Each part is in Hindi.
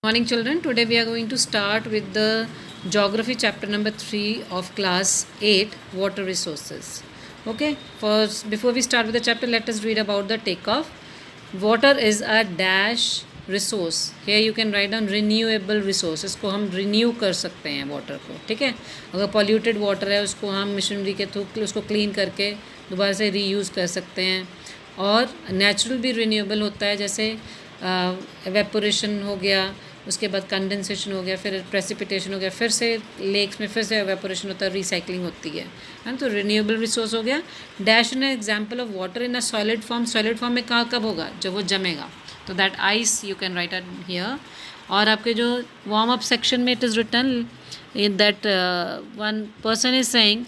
Morning children, today we are going to start with the geography chapter number 3 of class 8, water resources. Okay, first before we start with the chapter, let us read about the takeoff. Water is a dash resource. Here you can write down renewable resources को हम renew कर सकते हैं water को, ठीक है. अगर polluted water है उसको हम मशीनरी के थ्रू उसको क्लीन करके दोबारा से रीयूज़ कर सकते हैं. और नेचुरल भी रिन्यूएबल होता है, जैसे एवेपोरेशन हो गया, उसके बाद कंडेंसेशन हो गया, फिर प्रेसिपिटेशन हो गया, फिर से लेक्स में फिर से एवेपोरेशन होता है, रिसाइकलिंग होती है ना. तो रिन्यूएबल रिसोर्स हो गया. Dash in example of water in a solid form. Solid form में कहाँ कब होगा? जब वो जमेगा. तो that ice you can write at here. और आपके जो वार्म अप सेक्शन में it is written in that one person is saying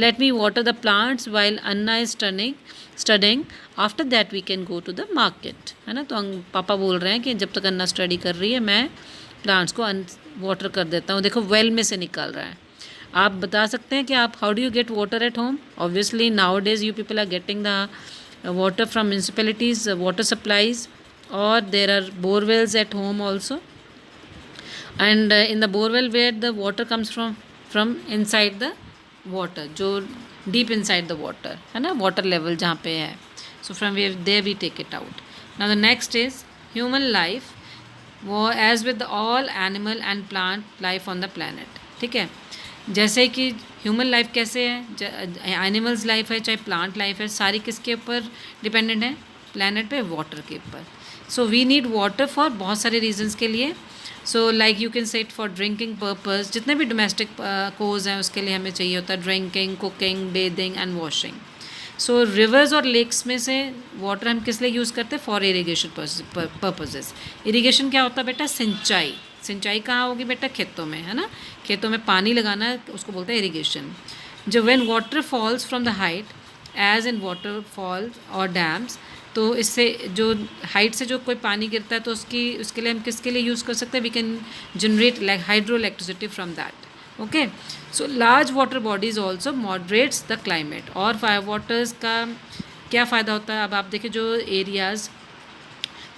let me water the plants while Anna is studying. After that we can go to the market, है ना. तो पापा बोल रहे हैं कि जब तक अन्ना स्टडी कर रही है मैं प्लांट्स को वाटर कर देता हूँ. देखो वेल में से निकल रहा है. आप बता सकते हैं कि आप how do you get water at home? Obviously nowadays you people are getting the water from municipalities water supplies, और there are borewells at home also. And in the borewell where the water comes from inside the water, जो डीप इनसाइड द वाटर है ना, वाटर लेवल जहाँ पे है. So from there we take it out. Now the next is human life. वो as with all animal and plant life on the planet, ठीक है. जैसे कि ह्यूमन लाइफ कैसे है, एनिमल्स लाइफ है, चाहे प्लांट लाइफ है, सारी किसके ऊपर डिपेंडेंट है? प्लानट पे, वाटर के ऊपर. So we need water for बहुत सारे रीजन्स के लिए. So like you can say it for drinking purpose. जितने भी डोमेस्टिक कोज हैं उसके लिए हमें चाहिए होता है drinking, cooking, bathing and washing. So reverse और लेक्स में से वाटर हम किस लिए यूज़ करते हैं? For irrigation purposes. इरीगेशन क्या होता है बेटा? सिंचाई. सिंचाई कहाँ होगी बेटा? खेतों में, है ना. खेतों में पानी लगाना उसको बोलते हैं इरीगेशन. जो when water falls from the height as in waterfall और डैम्स, तो इससे जो हाइट से जो कोई पानी गिरता है तो उसके लिए हम किसके लिए यूज़ कर सकते हैं? We can generate like hydro electricity from that. Okay. So large water bodies also moderates the climate. और फायर वाटर्स का क्या फ़ायदा होता है? अब आप देखिए जो areas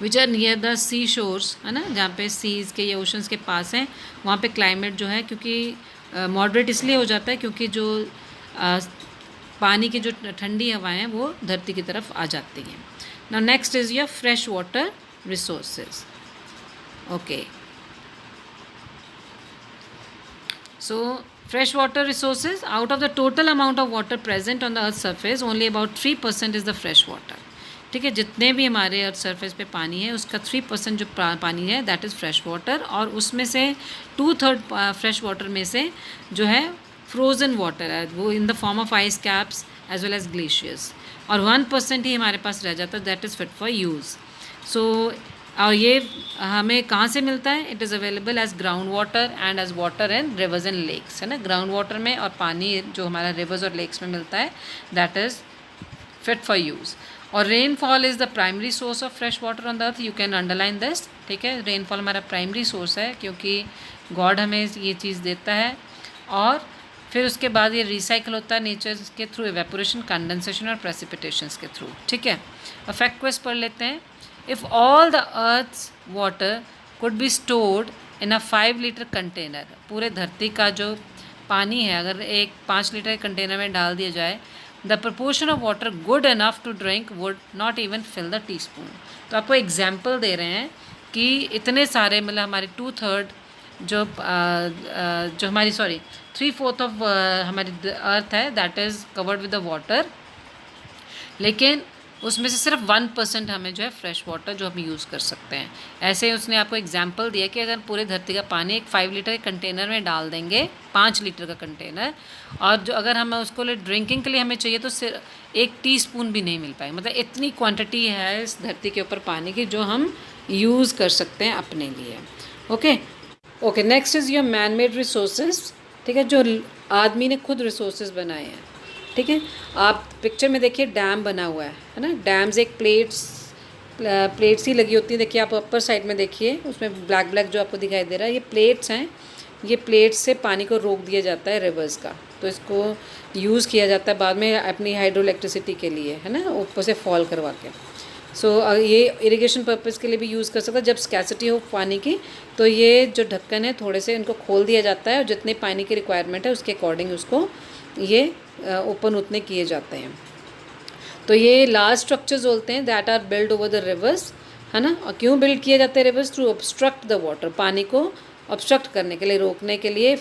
which are near the sea shores, है ना, जहाँ पे सीज़ के या ओशंस के पास हैं, वहाँ पे क्लाइमेट जो है क्योंकि मॉडरेट इसलिए हो जाता है क्योंकि जो पानी की जो ठंडी हवाएं हैं वो धरती की तरफ आ जाती हैं. Now next is your fresh water resources. Okay. So fresh water resources, out of the total amount of water present on the earth's surface, only about 3% is the fresh water. ठीक है. जितने भी हमारे अर्थ सरफेस पे पानी है उसका 3% जो पानी है दैट इज़ फ्रेश वाटर. और उसमें से 2/3 फ्रेश वाटर में से जो है फ्रोज़न वाटर है, वो in the form of ice caps as well as glaciers. और 1% ही हमारे पास रह जाता है that is fit for use. So और ये हमें कहाँ से मिलता है? It is available as ground water and as water in rivers and lakes, है ना. ग्राउंड वाटर में और पानी जो हमारा रिवर्स और लेक्स में मिलता है that is fit for use. और rainfall is the primary source of fresh water on the earth. You can underline this, ठीक है. रेनफॉल हमारा प्राइमरी सोर्स है क्योंकि गॉड हमें ये चीज़ देता है. और फिर उसके बाद ये रिसाइकल होता है नेचर के थ्रू, एवेपोरेशन, कंडेंसेशन और प्रेसिपिटेशंस के थ्रू, ठीक है. अब फैक्ट क्वेस्ट पढ़ लेते हैं. If all the earth's water could be stored in a 5 litre container, पूरे धरती का जो पानी है अगर एक 5 लीटर के कंटेनर में डाल दिया जाए, the proportion of water good enough to drink would not even fill the teaspoon. तो आपको एग्जाम्पल दे रहे हैं कि इतने सारे मतलब हमारे 2/3 जो हमारी 3/4 ऑफ हमारी अर्थ है that is covered with the water, लेकिन उसमें से सिर्फ 1% हमें जो है फ्रेश वाटर जो हम यूज़ कर सकते हैं. ऐसे उसने आपको एग्जांपल दिया कि अगर पूरे धरती का पानी एक 5 लीटर के कंटेनर में डाल देंगे, 5 लीटर का कंटेनर, और जो अगर हम उसको ड्रिंकिंग के लिए हमें चाहिए तो सिर्फ 1 टीस्पून भी नहीं मिल पाएगा. मतलब इतनी क्वांटिटी है इस धरती के ऊपर पानी की जो हम यूज़ कर सकते हैं अपने लिए. Okay. Next is your man made resources, ठीक है, जो आदमी ने खुद रिसोर्सेज बनाए हैं, ठीक है. आप पिक्चर में देखिए डैम बना हुआ है ना. डैम्स एक प्लेट्स ही लगी होती हैं. देखिए आप अपर साइड में देखिए उसमें ब्लैक जो आपको दिखाई दे रहा है, ये प्लेट्स हैं. ये प्लेट्स से पानी को रोक दिया जाता है रिवर्स का, तो इसको यूज़ किया जाता है बाद में अपनी हाइड्रो इलेक्ट्रिसिटी के लिए, है ना, ऊपर से फॉल करवा के. सो ये इरिगेशन पर्पज़ के लिए भी यूज़ कर सकता है। जब स्कैसिटी हो पानी की तो ये जो ढक्कन है थोड़े से इनको खोल दिया जाता है और जितने पानी की रिक्वायरमेंट है उसके अकॉर्डिंग उसको ये ओपन उतने किए जाते हैं। तो ये लार्ज स्ट्रक्चर्स बोलते हैं that are build over the rivers, है ना। और क्यों बिल्ड किए जाते हैं rivers? Through obstruct the water, पानी को ऑब्स्ट्रक्ट करने के लिए, रोकने के लिए,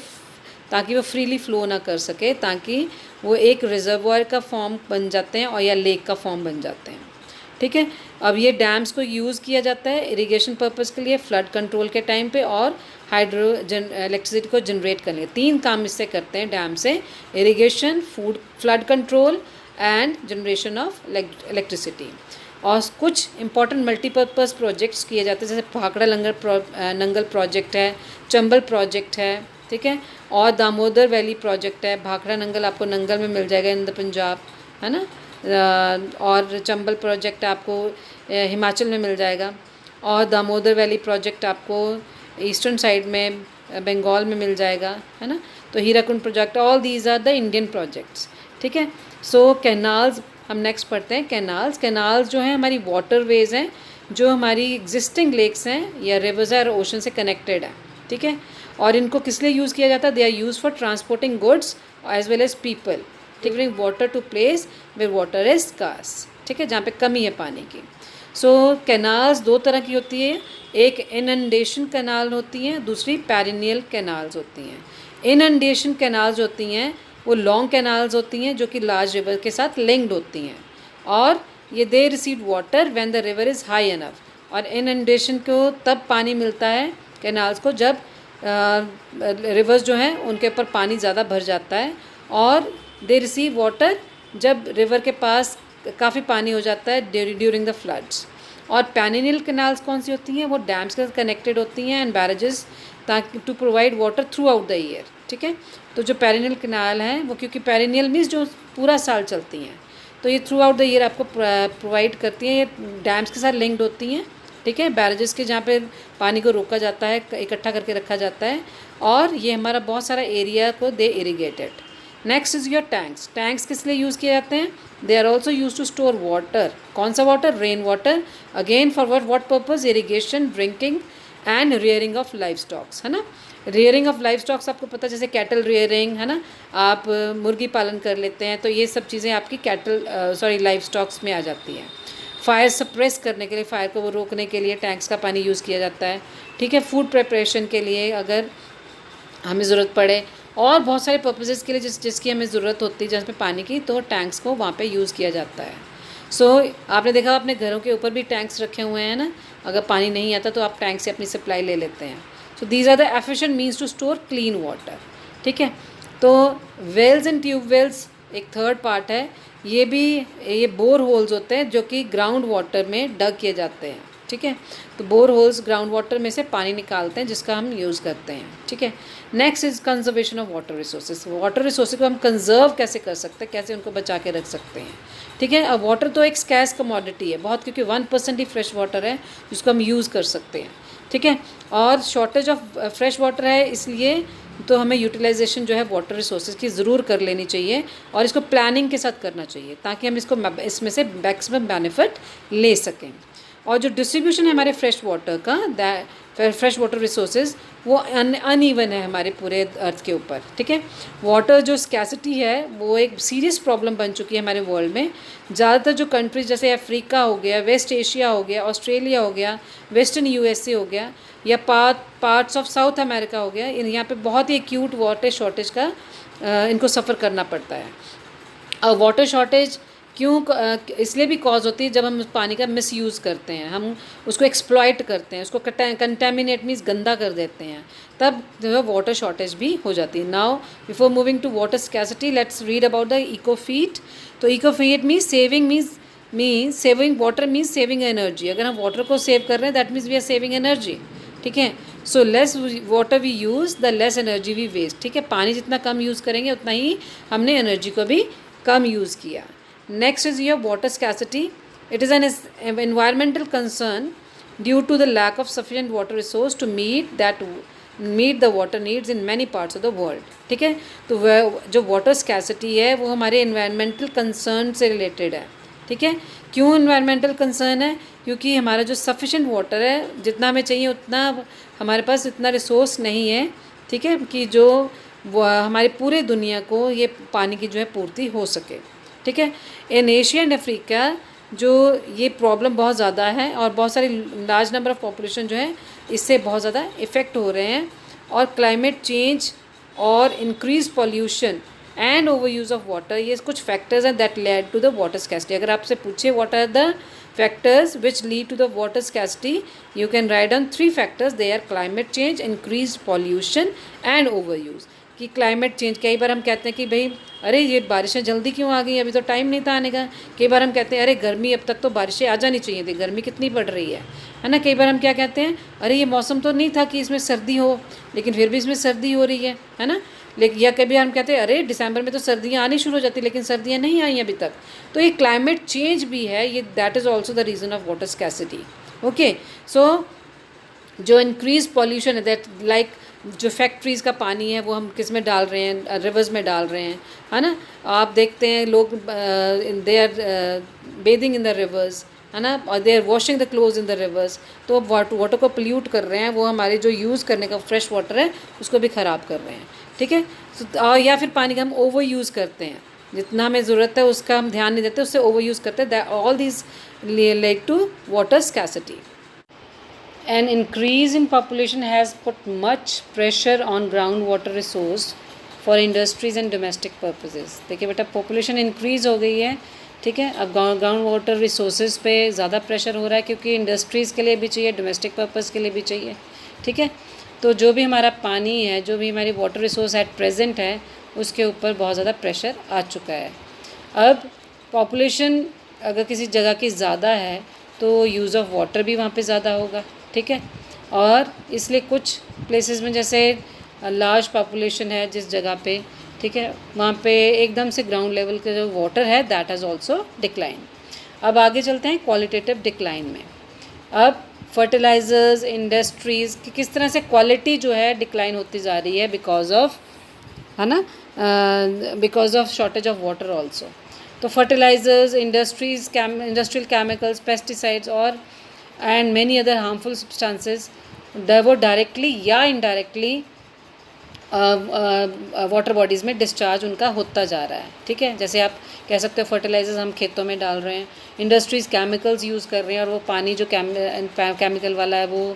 ताकि वो फ्रीली फ्लो ना कर सके, ताकि वो एक रिजर्वॉयर का फॉर्म बन जाते हैं और या लेक का फॉर्म बन जाते हैं। ठीक है। अब ये डैम्स को यूज़ किया जाता है इरिगेशन पर्पज़ के लिए, फ्लड कंट्रोल के टाइम पे, और इलेक्ट्रिसिटी को जनरेट करने। 3 काम इससे करते हैं डैम से: irrigation, flood control and generation of electricity. और कुछ इंपॉर्टेंट मल्टीपर्पज़ प्रोजेक्ट्स किए जाते हैं, जैसे भाखड़ा नंगल प्रोजेक्ट है, चंबल प्रोजेक्ट है, ठीक है, और दामोदर वैली प्रोजेक्ट है। भाखड़ा नंगल आपको नंगल में मिल जाएगा इन द पंजाब, है ना, और चंबल प्रोजेक्ट आपको हिमाचल में मिल जाएगा, और दामोदर वैली प्रोजेक्ट आपको ईस्टर्न साइड में बंगाल में मिल जाएगा, है ना। तो Hirakud project, all these are the Indian projects. ठीक है। सो कैनाल्स हम नेक्स्ट पढ़ते हैं। कैनाल्स जो हैं हमारी वाटर वेज हैं जो हमारी एग्जिस्टिंग लेक्स हैं या रिवर्स और ओशन से कनेक्टेड है। ठीक है। और इनको किस लिए यूज़ किया जाता है? They are use for transporting goods as well as people, giving water to place where water is scarce. ठीक है, जहाँ पे कमी है पानी की। सो कैनाल्स 2 तरह की होती है, एक इनंडेशन कैनाल होती हैं, दूसरी पेरिनियल कैनाल्स होती हैं। इनंडेशन कैनाल्स होती हैं वो लॉन्ग कैनाल्स होती हैं जो कि लार्ज रिवर के साथ लिंक्ड होती हैं, और ये they receive water when the river is high enough. और इनंडेशन को तब पानी मिलता है कैनाल्स को जब रिवर्स जो हैं उनके ऊपर पानी ज़्यादा भर जाता है, और दे रिसीव वाटर जब रिवर के पास काफ़ी पानी हो जाता है ड्यूरिंग द फ्लड्स। और पेरिनियल कैनाल्स कौन सी होती हैं? वो डैम्स के साथ कनेक्टेड होती हैं एंड बैरेजेस, ताकि to provide water throughout the year. ठीक है। तो जो पेरिनियल कैनाल हैं वो, क्योंकि पेरिनियल मीन्स जो पूरा साल चलती हैं, तो ये थ्रू आउट द ईयर आपको प्रोवाइड करती हैं। ये डैम्स के साथ लिंक्ड होती हैं, ठीक है, बैरेजेस के, जहाँ पे पानी को रोका जाता है, इकट्ठा करके रखा जाता है, और ये हमारा बहुत सारा एरिया को they irrigated. Next is your tanks. Tanks किस लिए यूज़ किए जाते हैं? They are also use to store water. कौन सा वाटर? Rain water. Again for what purpose? Irrigation, drinking and rearing of livestocks, है ना। रियरिंग ऑफ लाइफ स्टॉक्स आपको पता है, जैसे कैटल रियरिंग, है ना, आप मुर्गी पालन कर लेते हैं, तो ये सब चीज़ें आपकी लाइफ स्टॉक्स में आ जाती हैं। फायर सप्रेस करने के लिए, फायर को वो रोकने के लिए टैंक्स का पानी यूज़ किया जाता है। ठीक है। फूड प्रिपरेशन के लिए अगर हमें ज़रूरत पड़े, और बहुत सारे पर्पसेस के लिए जिसकी हमें ज़रूरत होती है जिसमें पानी की, तो टैंक्स को वहाँ पे यूज़ किया जाता है। सो आपने देखा अपने घरों के ऊपर भी टैंक्स रखे हुए हैं ना, अगर पानी नहीं आता तो आप टैंक से अपनी सप्लाई ले लेते हैं। So these are the efficient means to store clean water. ठीक है। तो वेल्स एंड ट्यूब वेल्स एक थर्ड पार्ट है। ये बोर होल्स होते हैं जो कि ग्राउंड वाटर में डग किए जाते हैं। ठीक है। तो बोर होल्स ग्राउंड वाटर में से पानी निकालते हैं जिसका हम यूज़ करते हैं। ठीक है। Next is conservation of water resources. Water resources को हम कंजर्व कैसे कर सकते हैं, कैसे उनको बचा के रख सकते हैं। ठीक है। अब वाटर तो एक स्कैर्स कमोडिटी है बहुत, क्योंकि 1% ही फ्रेश वाटर है जिसको हम यूज़ कर सकते हैं। ठीक है। और शॉर्टेज ऑफ फ्रेश वाटर है, इसलिए तो हमें यूटिलाइजेशन जो है वाटर रिसोर्सेज की ज़रूर कर लेनी चाहिए, और इसको प्लानिंग के साथ करना चाहिए ताकि हम इसमें से मैक्सिमम बेनिफिट ले सकें। और जो डिस्ट्रीब्यूशन है हमारे फ्रेश वाटर का, फ्रेश वाटर रिसोर्सेज, वो अनइवन है हमारे पूरे अर्थ के ऊपर। ठीक है। वाटर जो स्कैसिटी है वो एक सीरियस प्रॉब्लम बन चुकी है हमारे वर्ल्ड में। ज़्यादातर जो कंट्रीज जैसे अफ्रीका हो गया, वेस्ट एशिया हो गया, ऑस्ट्रेलिया हो गया, वेस्टर्न यूएसए हो गया, या पार्ट्स ऑफ साउथ अमेरिका हो गया, यहाँ पे बहुत ही एक्यूट वाटर शॉर्टेज का इनको सफ़र करना पड़ता है। और वाटर शॉर्टेज क्यों इसलिए भी कॉज होती है जब हम पानी का मिसयूज़ करते हैं, हम उसको एक्सप्लॉइट करते हैं, उसको कंटेमिनेट मीन्स गंदा कर देते हैं, तब जो है वाटर शॉर्टेज भी हो जाती है। Now before moving to water scarcity, let's read about the ecofeet. तो ecofeet means saving water means saving energy. अगर हम वाटर को सेव कर रहे हैं that means we are saving energy. ठीक है। So less water we use the less energy we waste. ठीक है। पानी जितना कम यूज़ करेंगे उतना ही हमने एनर्जी को भी कम यूज़ किया। Next is your water scarcity. It is an environmental concern due to the lack of sufficient water resource to meet the water needs in many parts of the world. ठीक है। तो जो water scarcity है वो हमारे environmental concern से related है। ठीक है। क्यों इन्वायरमेंटल कंसर्न है? क्योंकि हमारा जो सफिशेंट वाटर है, जितना हमें चाहिए उतना हमारे पास इतना रिसोर्स नहीं है, ठीक है, कि जो हमारी पूरे दुनिया को ये पानी की जो है पूर्ति हो सके, ठीक है। इन एशिया एंड अफ्रीका जो ये प्रॉब्लम बहुत ज़्यादा है और बहुत सारी लार्ज नंबर ऑफ पॉपुलेशन जो है इससे बहुत ज़्यादा इफ़ेक्ट हो रहे हैं। और क्लाइमेट चेंज और increase pollution and over use of water, ये कुछ फैक्टर्स हैं that led to the water scarcity. अगर आपसे पूछे what are the factors which lead to the water scarcity, you can write down 3 factors. They are climate change, increase pollution and over use. कि क्लाइमेट चेंज, कई बार हम कहते हैं कि भाई अरे ये बारिशें जल्दी क्यों आ गई, अभी तो टाइम नहीं था आने का। कई बार हम कहते हैं अरे गर्मी, अब तक तो बारिशें आ जानी चाहिए थी, गर्मी कितनी बढ़ रही है ना। कई बार हम क्या कहते हैं, अरे ये मौसम तो नहीं था कि इसमें सर्दी हो, लेकिन फिर भी इसमें सर्दी हो रही है ना। लेकिन या कभी हम कहते हैं अरे दिसंबर में तो सर्दियाँ आनी शुरू हो जाती, लेकिन सर्दियाँ नहीं आई अभी तक। तो ये क्लाइमेट चेंज भी है, ये that is also the reason of water scarcity. Okay, so जो इंक्रीज पॉल्यूशन है दैट लाइक जो फैक्ट्रीज़ का पानी है वो हम किस में डाल रहे हैं, रिवर्स में डाल रहे हैं, है ना। आप देखते हैं लोग they are bathing in the rivers, है ना, और they are washing the clothes in the rivers. तो वाटर को पोल्यूट कर रहे हैं, वो हमारे जो यूज़ करने का फ्रेश वाटर है उसको भी ख़राब कर रहे हैं, ठीक है। या फिर पानी का हम ओवर यूज़ करते हैं, जितना हमें ज़रूरत है उसका हम ध्यान नहीं देते, उससे ओवर यूज़ करते हैं। All these led to water scarcity. An increase in population has put much pressure on groundwater resource for industries and domestic purposes। देखिए बेटा, पॉपुलेशन इंक्रीज़ हो गई है, ठीक है। अब ग्राउंड वाटर रिसोर्सेज पे ज़्यादा प्रेशर हो रहा है, क्योंकि इंडस्ट्रीज़ के लिए भी चाहिए, डोमेस्टिक पर्पज़ के लिए भी चाहिए, ठीक है। तो जो भी हमारा पानी है, जो भी हमारी वाटर रिसोर्स एट प्रेजेंट है, उसके ऊपर बहुत ज़्यादा प्रेशर आ चुका है। अब पॉपुलेशन अगर किसी जगह की ज़्यादा है तो यूज़ ऑफ वाटर भी वहाँ पे ज़्यादा होगा, ठीक है। और इसलिए कुछ प्लेसेस में जैसे लार्ज पॉपुलेशन है जिस जगह पे, ठीक है, वहाँ पे एकदम से ग्राउंड लेवल का जो वाटर है दैट हैज़ ऑल्सो डिक्लाइन। अब आगे चलते हैं क्वालिटेटिव डिक्लाइन में। अब फर्टिलाइज़र्स, इंडस्ट्रीज़ की किस तरह से क्वालिटी जो है डिक्लाइन होती जा रही है बिकॉज ऑफ, है ना, because of shortage of water also. तो fertilizers, industries, industrial chemicals, pesticides और and many other harmful substances वो डायरेक्टली या इनडायरेक्टली वाटर बॉडीज़ में डिस्चार्ज उनका होता जा रहा है, ठीक है। जैसे आप कह सकते हो फर्टिलाइजर्स हम खेतों में डाल रहे हैं, इंडस्ट्रीज़ केमिकल्स यूज़ कर रही हैं और वो पानी जो केमिकल वाला है वो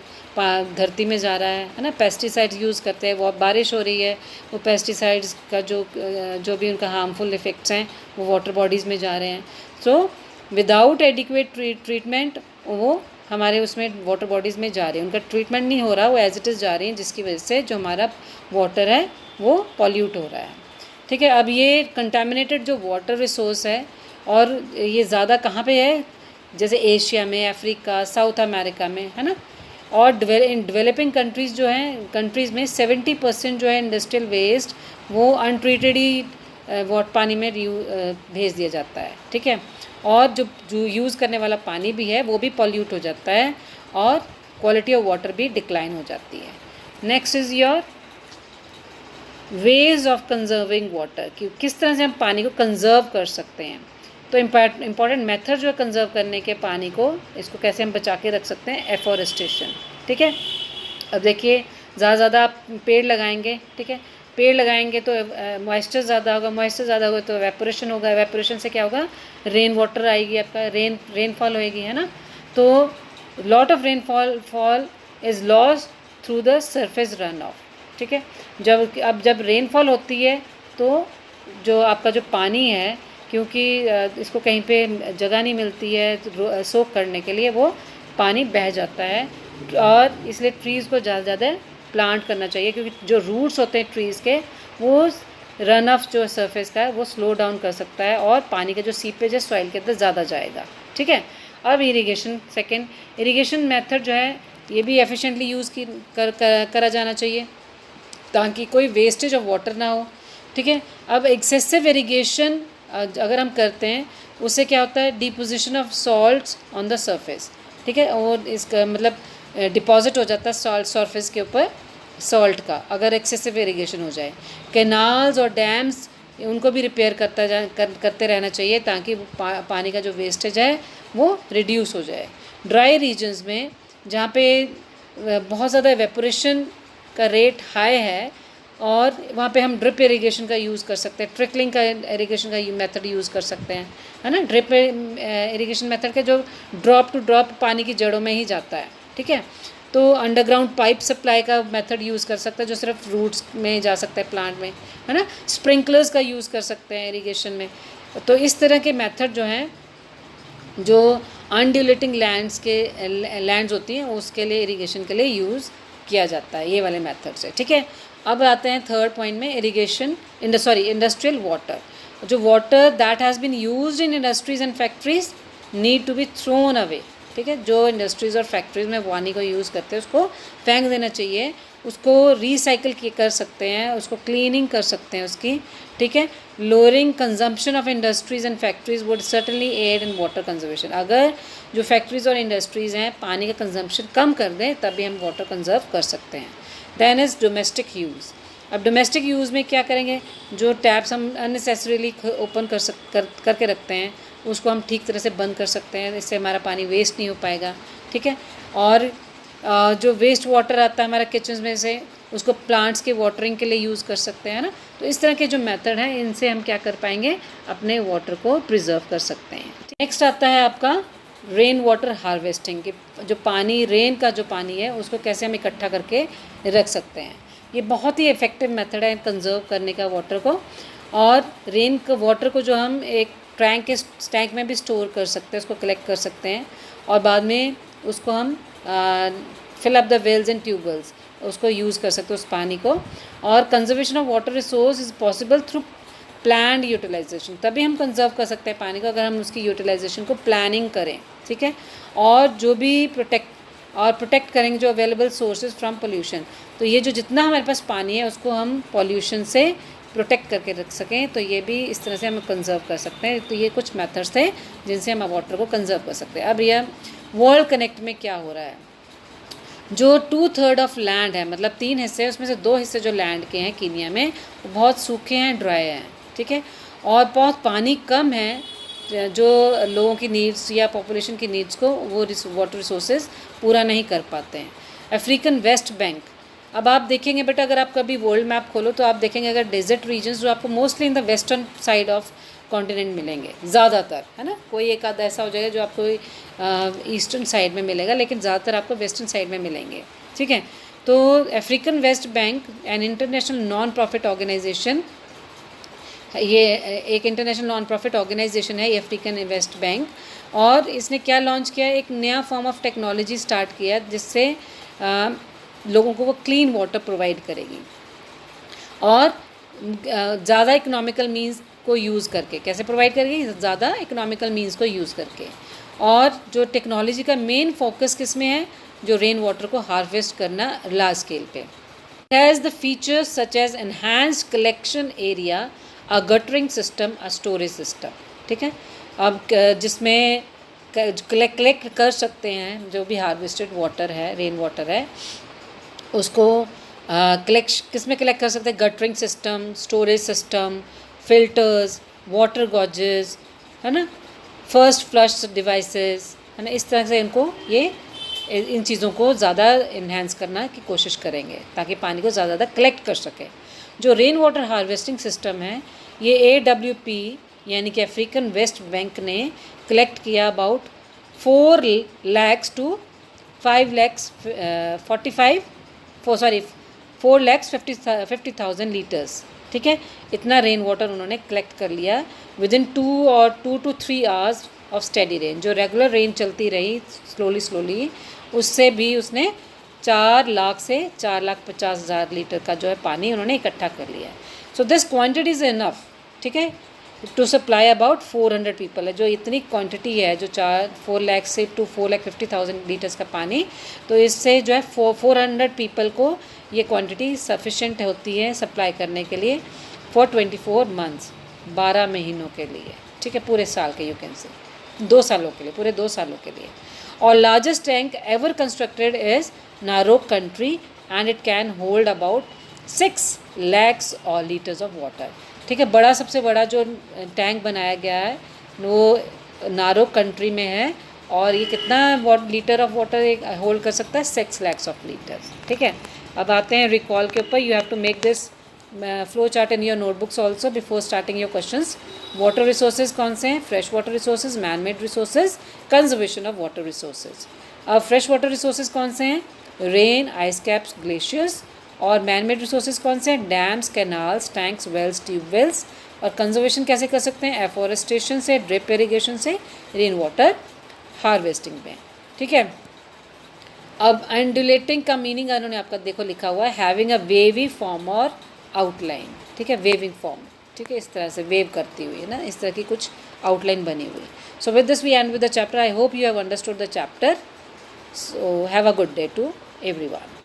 धरती में जा रहा है ना। पेस्टिसाइड्स यूज़ करते हैं, वो बारिश हो रही है, वो पेस्टिसाइड्स का जो भी उनका हार्मफुल इफ़ेक्ट्स हैं वो वाटर बॉडीज़ में जा रहे हैं। सो विदाउट एडिक्वेट ट्रीटमेंट वो हमारे उसमें वाटर बॉडीज़ में जा रही है, उनका ट्रीटमेंट नहीं हो रहा, वो एज इट इज़ जा रही हैं, जिसकी वजह से जो हमारा वाटर है वो पॉल्यूट हो रहा है, ठीक है। अब ये कंटामिनेटेड जो वाटर रिसोर्स है, और ये ज़्यादा कहाँ पे है, जैसे एशिया में, अफ्रीका, साउथ अमेरिका में, है ना। और इन डेवलपिंग कंट्रीज़ जो हैं, कंट्रीज़ में 70% जो है इंडस्ट्रियल वेस्ट वो अनट्रीटेड ही पानी में भेज दिया जाता है, ठीक है। और जो यूज़ करने वाला पानी भी है वो भी पॉल्यूट हो जाता है और क्वालिटी ऑफ वाटर भी डिक्लाइन हो जाती है। Next is your ways of conserving water, कि किस तरह से हम पानी को कंजर्व कर सकते हैं। तो इम्पॉर्टेंट मेथड जो है कंजर्व करने के पानी को, इसको कैसे हम बचा के रख सकते हैं, एफॉरेस्टेशन, ठीक है। अब देखिए, ज़्यादा आप पेड़ लगाएंगे, ठीक है, पेड़ लगाएंगे तो मॉइस्चर ज़्यादा होगा, मॉइस्चर ज़्यादा होगा तो एवेपोरेशन होगा, एवेपोरेशन से क्या होगा, रेन वाटर आएगी, आपका रेनफॉल होएगी, है ना। तो lot of rainfall is lost through the surface run of, ठीक है। जब रेनफॉल होती है तो जो आपका जो पानी है, क्योंकि इसको कहीं पे जगह नहीं मिलती है सोक करने के लिए, वो पानी बह जाता है। और इसलिए ट्रीज़ को ज़्यादा से ज़्यादा प्लांट करना चाहिए, क्योंकि जो रूट्स होते हैं ट्रीज़ के, वो रन ऑफ जो सरफेस का है वो स्लो डाउन कर सकता है और पानी का जो सीपेज है सॉइल के अंदर ज़्यादा जाएगा, ठीक है। अब इरिगेशन, सेकेंड इरिगेशन मेथड जो है ये भी एफिशिएंटली यूज़ करा जाना चाहिए ताकि कोई वेस्टेज ऑफ वाटर ना हो, ठीक है। अब एक्सेसिव इरिगेशन अगर हम करते हैं उससे क्या होता है, deposition of salts on the surface, ठीक है। और इसका मतलब डिपॉजिट हो जाता है सॉल्ट सरफेस के ऊपर, सॉल्ट का, अगर एक्सेसिव इरिगेशन हो जाए। कैनाल्स और डैम्स उनको भी रिपेयर करते रहना चाहिए ताकि पानी का जो वेस्टेज है वो रिड्यूस हो जाए। ड्राई रीजन्स में जहाँ पे बहुत ज़्यादा एवेपोरेशन का रेट हाई है और वहाँ पे हम ड्रिप इरिगेशन का यूज़ कर सकते हैं, ट्रिकलिंग का इरिगेशन का मेथड यूज़ कर सकते हैं, है ना। ड्रिप इरिगेशन मेथड के जो ड्रॉप टू ड्रॉप पानी की जड़ों में ही जाता है, ठीक है। तो अंडरग्राउंड पाइप सप्लाई का मेथड यूज़ कर सकते हैं जो सिर्फ रूट्स में जा सकता है प्लांट में, है ना। स्प्रिंकलर्स का यूज़ कर सकते हैं इरिगेशन में। तो इस तरह के मेथड जो हैं, जो अनड्यूलेटिंग लैंड्स होती हैं उसके लिए इरिगेशन के लिए यूज़ किया जाता है, ये वाले मेथड से, ठीक है। अब आते हैं थर्ड पॉइंट में, इरिगेशन इंडस्ट्रियल वाटर। जो water that has been used in industries and factories need to be thrown away, ठीक है। जो इंडस्ट्रीज़ और फैक्ट्रीज़ में पानी को यूज़ करते हैं उसको फेंक देना चाहिए, उसको रिसाइकिल कर सकते हैं, उसको क्लीनिंग कर सकते हैं उसकी, ठीक है। Lowering consumption of industries and factories would certainly aid in water conservation. अगर जो फैक्ट्रीज़ और इंडस्ट्रीज़ हैं पानी का कंजम्पशन कम कर दें तभी हम वाटर कंजर्व कर सकते हैं। Then is domestic use. अब डोमेस्टिक यूज़ में क्या करेंगे, जो टैप्स हम अननेसेसरीली ओपन करके रखते हैं उसको हम ठीक तरह से बंद कर सकते हैं, इससे हमारा पानी वेस्ट नहीं हो पाएगा, ठीक है। और जो वेस्ट वाटर आता है हमारा किचन में से उसको प्लांट्स के वाटरिंग के लिए यूज़ कर सकते हैं ना। तो इस तरह के जो मेथड हैं इनसे हम क्या कर पाएंगे, अपने वाटर को प्रिजर्व कर सकते हैं। नेक्स्ट आता है आपका रेन वाटर हार्वेस्टिंग, कि जो पानी रेन का जो पानी है उसको कैसे हम इकट्ठा करके रख सकते हैं। ये बहुत ही इफ़ेक्टिव मेथड है कंजर्व करने का वाटर को। और रेन का वाटर को जो हम एक टैंक में भी स्टोर कर सकते हैं, उसको कलेक्ट कर सकते हैं और बाद में उसको हम fill up the wells and tubewells, उसको यूज़ कर सकते हैं उस पानी को। और conservation of water resource is possible through planned utilization. तभी हम कंजर्व कर सकते हैं पानी को अगर हम उसकी यूटिलाइजेशन को प्लानिंग करें, ठीक है। और जो भी प्रोटेक्ट करेंगे जो अवेलेबल सोर्सेज फ्रॉम पोल्यूशन। तो ये जो जितना हमारे पास पानी है उसको हम पॉल्यूशन से प्रोटेक्ट करके रख सकें, तो ये भी इस तरह से हम कंजर्व कर सकते हैं। तो ये कुछ मेथड्स थे जिनसे हम वाटर को कंजर्व कर सकते हैं। अब यह वर्ल्ड कनेक्ट में क्या हो रहा है, जो 2/3 ऑफ लैंड है, मतलब 3 हिस्से हैं उसमें से 2 हिस्से जो लैंड के हैं कीनिया में वो बहुत सूखे हैं, ड्राई हैं, ठीक है। और बहुत पानी कम है, जो लोगों की नीड्स या पॉपुलेशन की नीड्स को वो वाटर रिसोर्सेज पूरा नहीं कर पाते हैं। अफ्रीकन वेस्ट बैंक, अब आप देखेंगे बेटा अगर आप कभी वर्ल्ड मैप खोलो तो आप देखेंगे अगर डेजर्ट रीजन्स जो आपको mostly in the western side of continent मिलेंगे ज़्यादातर, है ना। कोई एक आधा ऐसा हो जाएगा जो आपको ईस्टर्न साइड में मिलेगा, लेकिन ज़्यादातर आपको वेस्टर्न साइड में मिलेंगे, ठीक है। तो African west bank an international non profit organization, ये एक इंटरनेशनल नॉन प्रॉफिट ऑर्गेनाइजेशन है ये अफ्रीकन वेस्ट बैंक। और इसने क्या लॉन्च किया, एक नया फॉर्म ऑफ टेक्नोलॉजी स्टार्ट किया जिससे लोगों को वो क्लीन वाटर प्रोवाइड करेगी और ज़्यादा इकोनॉमिकल मींस को यूज़ करके। कैसे प्रोवाइड करेगी, ज़्यादा इकोनॉमिकल मींस को यूज़ करके। और जो टेक्नोलॉजी का मेन फोकस किस में है, जो रेन वाटर को हार्वेस्ट करना लार्ज स्केल पे। Has the features such as enhanced collection area, a guttering system, a storage system, ठीक है। अब जिसमें कलेक्ट कर सकते हैं जो भी हार्वेस्टेड वाटर है, रेन वाटर है, उसको किस में कलेक्ट कर सकते हैं, guttering system, storage system, filters, water gauges, है ना, फर्स्ट फ्लश डिवाइसेस, है ना। इस तरह से इनको इन चीज़ों को ज़्यादा इन्हेंस करना की कोशिश करेंगे ताकि पानी को ज़्यादा कलेक्ट कर सकें। जो रेन वाटर हार्वेस्टिंग सिस्टम है ये AWP यानी कि अफ्रीकन वेस्ट बैंक ने कलेक्ट किया about 4 lakhs to 5 lakhs 4,50,000 litres, ठीक है। इतना रेन वाटर उन्होंने कलेक्ट कर लिया within 2 to 3 hours of steady rain. जो रेगुलर रेन चलती रही स्लोली उससे भी उसने 4 लाख से 4,50,000 लीटर का जो है पानी उन्होंने इकट्ठा कर लिया है। So this quantity is enough, ठीक है, टू सप्लाई अबाउट 400 पीपल है। जो इतनी क्वांटिटी है जो 4 लाख से टू 4,50,000 लीटर्स का पानी, तो इससे जो है 400 पीपल को ये क्वांटिटी सफिशेंट होती है सप्लाई करने के लिए फॉर 24 मंथ्स, 12 महीनों के लिए, ठीक है, पूरे साल के, यू कैन से 2 सालों के लिए, पूरे 2 सालों के लिए। और largest tank ever constructed is Narok country and it can hold about 6 lakhs और लीटर्स ऑफ वाटर। ठीक है, बड़ा सबसे बड़ा जो टैंक बनाया गया है वो नारो कंट्री में है, और ये कितना लीटर ऑफ वाटर एक होल्ड कर सकता है, 6 lakhs ऑफ लीटर। ठीक है, अब आते हैं रिकॉल के ऊपर। You have to make this flow chart in your notebooks also before starting your questions. Water resources कौन से हैं? Fresh water resources, man made resources, conservation of water resources. अब फ्रेश वाटर रिसोर्सेज कौन से हैं? Rain, ice caps, glaciers. और मैन मेड रिसोर्सेज कौन से हैं? Dams, canals, tanks, wells, tubewells. और कंजर्वेशन कैसे कर सकते हैं? एफॉरेस्टेशन से, ड्रिप इरीगेशन से, रेन वाटर हार्वेस्टिंग में। ठीक है, अब एंडुलेटिंग का मीनिंग उन्होंने आपका देखो लिखा हुआ है, हैविंग अ वेवी फॉर्म और आउटलाइन। ठीक है, वेविंग फॉर्म, ठीक है, इस तरह से वेव करती हुई है ना, इस तरह की कुछ आउटलाइन बनी हुई। So with this we end with the chapter. I hope you have understood the chapter. So have a good day to everyone.